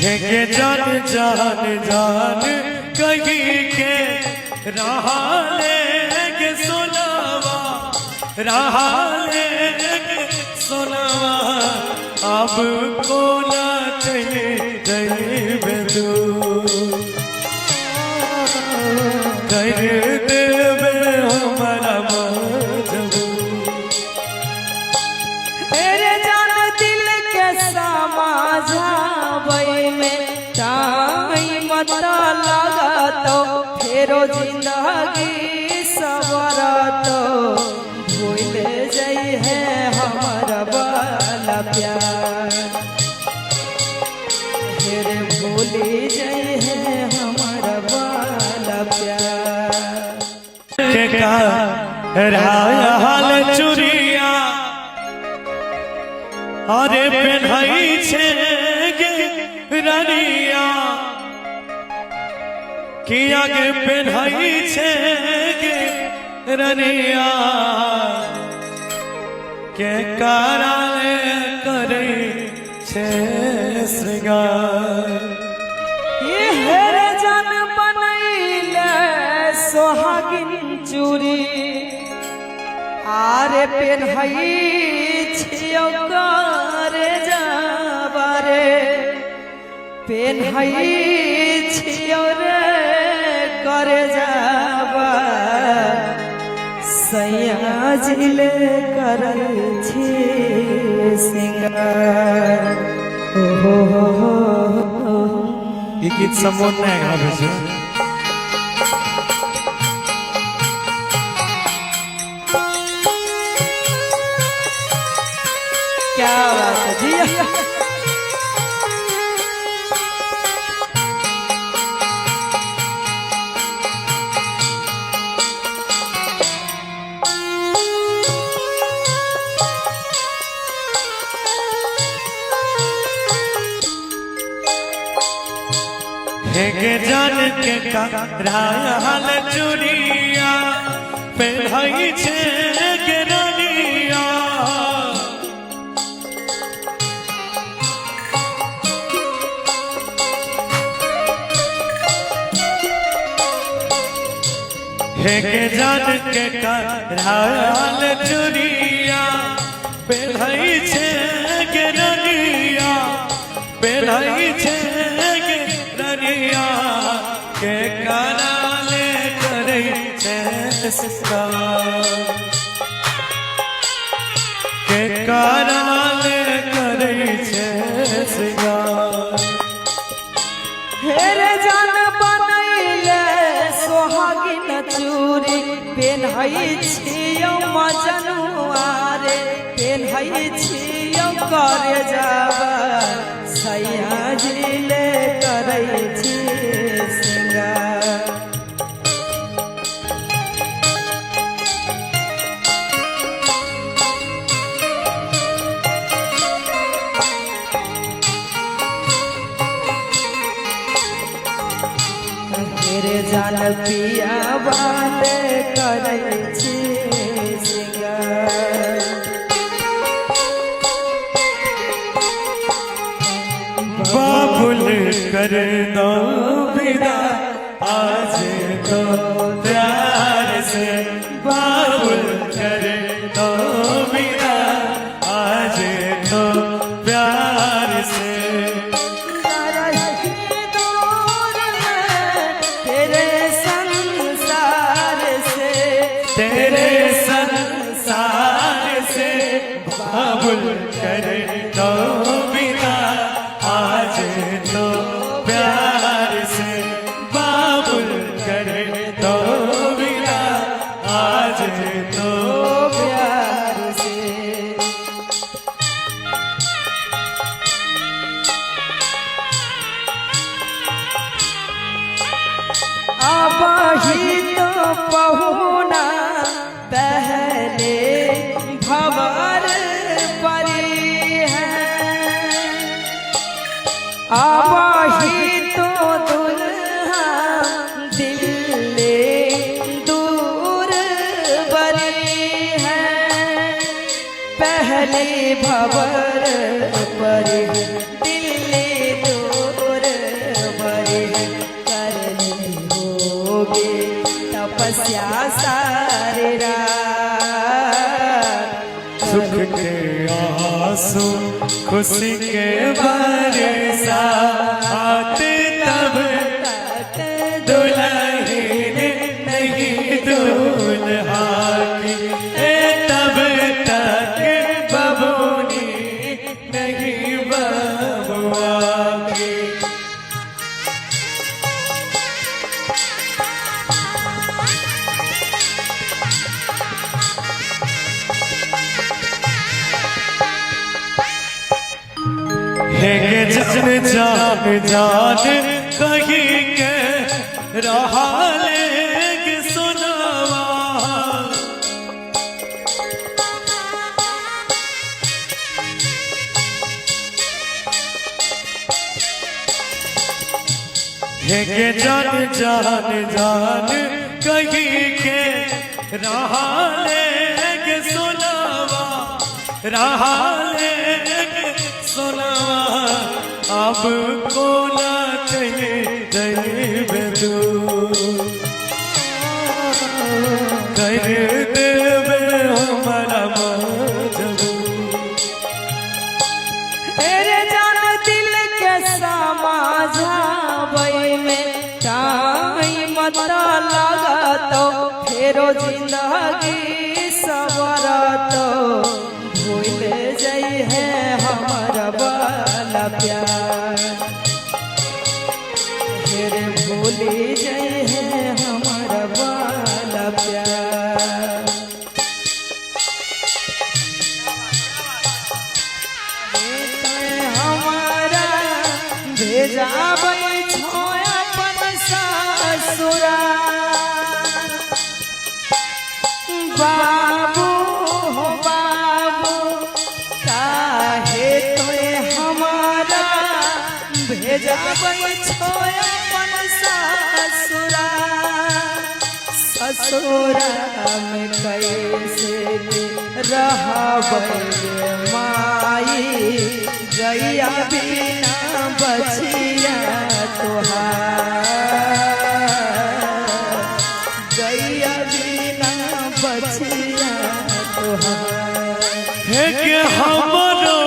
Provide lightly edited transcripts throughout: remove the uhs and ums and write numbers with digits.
है के जान जान जान कहीं के रहा लेके सुनावा रहा लेके सुनावा अब को ना चाहिए बेदू कर देवे हमारा मजबूर तेरे जान दिल के समाजावई में टाइम मत लगा तो फेरो जिंदगी सवरा तो भूल जाई है हमारा वाला प्यार फिर भूल जाई है हमारा वाला प्यार के का हाल चुरिया अरे पेन्हाई छे गे रनिया किया गे पेन्हाई छे गे रनिया के काराले करे छे श्रृंगार ये हेरे जन बनैले सोहागिन चूड़ी आरे पेन्हई छियो करे जाबारे पेन्हई छियो रे करे जाबा सैया जिले करे छी सिंगार हो ये गीत संबोधन है यहाँ पे क्या बात है जी के जान के का हाल चुरिया पेन्हाई छे गे रनिया के जान के का हाल चुरिया पेन्हाई छे गे रनिया पेन्हाई छे रनिया के काराले करे छे के काराले करे छे हेरे जान बनैले सोहागिन चूड़ी पेन्हई छियो मजनुआरे पेन्हई छियो करे जाबा सैया जिले करे छी सिंगार तेरे जान पिया वाले करे छी सिंगार बाबुल कर दो विदा आज तो प्यार से बाबुल कर दो विदा आज तो प्यार से तेरे संसार से बाबुल कर दो विदा आज तो प्यार से बाबुल कर दो विदा आज तो प्यार से अब ही तो पहुना पहले भवर परी है अब ही तो दुल्हा दिल्ली दूर बरी है पहली भवर परी दिल्ली दूर तपस्या सारे रात। सुख के आंसू खुशी के बरसात, तब तक दुल्हन नहीं दूल्हा की, तब तक बबूनी नहीं बबुआ की। हे जन जान जान कहीं के रहा लेंगे सुनावा, हे जन जान जान कहीं के रहा लेंगे सुनावा, रहा लेंगे सुनावा। अब को ना चाहिए जैब तू कर देवे हमारा मजबूर। तेरे जान दिल के समाजाबई में टाइम मत लगा तो फेरो जिंदगी सवरत भूल जाई है हमारा वाला प्यार, फिर भूल जाई है हमारा वाला प्यार। हमारा भेजा बई छोया अपन ससुरा, बाबू हो बाबू काहे तोए हमारा भेजा बई छोया अपन ससुरा। ससुरा में कैसे रहबै माई, गैया बिना बचिया तोहार, गैया बिना बचिया तोहार। है कि हमरो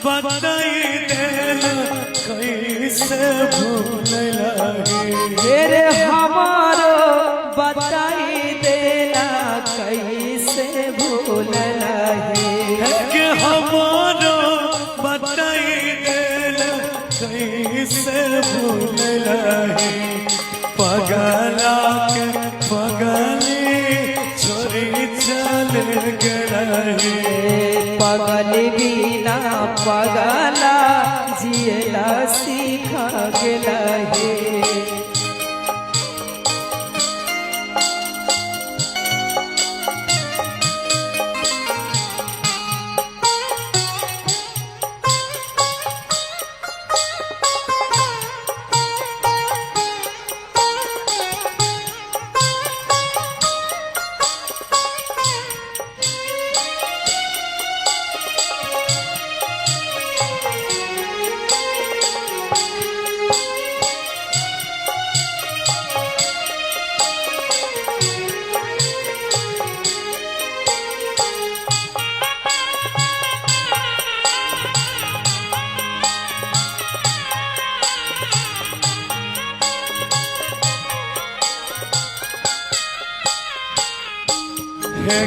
बताई देना कैसे भूल लगे, मेरे हमारो बताई देना कैसे भूल लगे, है कि हमरो बताई देना कैसे भूल लगे। पगला के पगली छोरी चल गए, पगल बिना पगला जियला सीख गेलहे।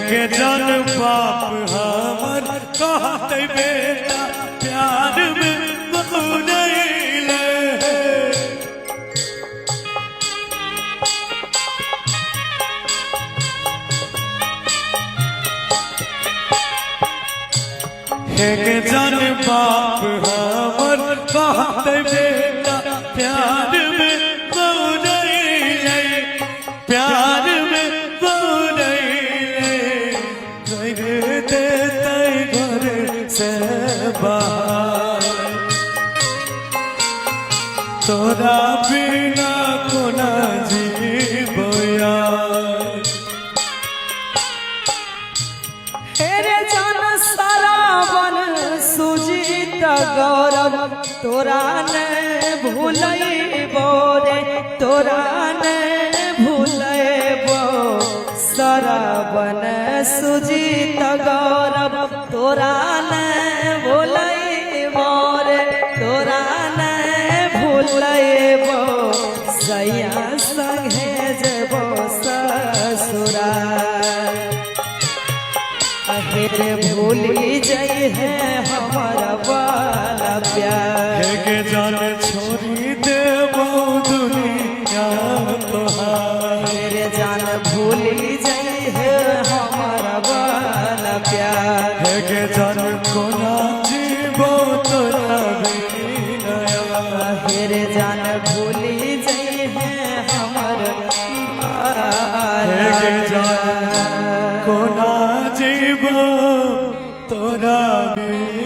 के जन बाप हमर कहते बेटा प्यार में बहुनैले, के जन बाप हमर कहते बेटा प्यार में बहुनैले, प्यार में बहुनैले। देते घर से बाहर तोरा बिना कोना जीवो यार। हेरे जान सरावन सुजीत गौरव तोरा ने भूलैबो रे, तोरा ने भूलैबो। सुजीत गौरव तोरा ने भूलैबो रे तोरा ने भूलैबो सैया संगे जेबो ससुराल अहिर भूली जाइ है हमारा वाला प्यार के जान छोड़ी देबो दुनिया तोहार मेरे जान भूली जाइ है हमारा वाला प्यार के जान कोना जीवो तोरा बिना मेरे जान भूली जाइ है हमारा के जान कोना जीवो तोरा बिना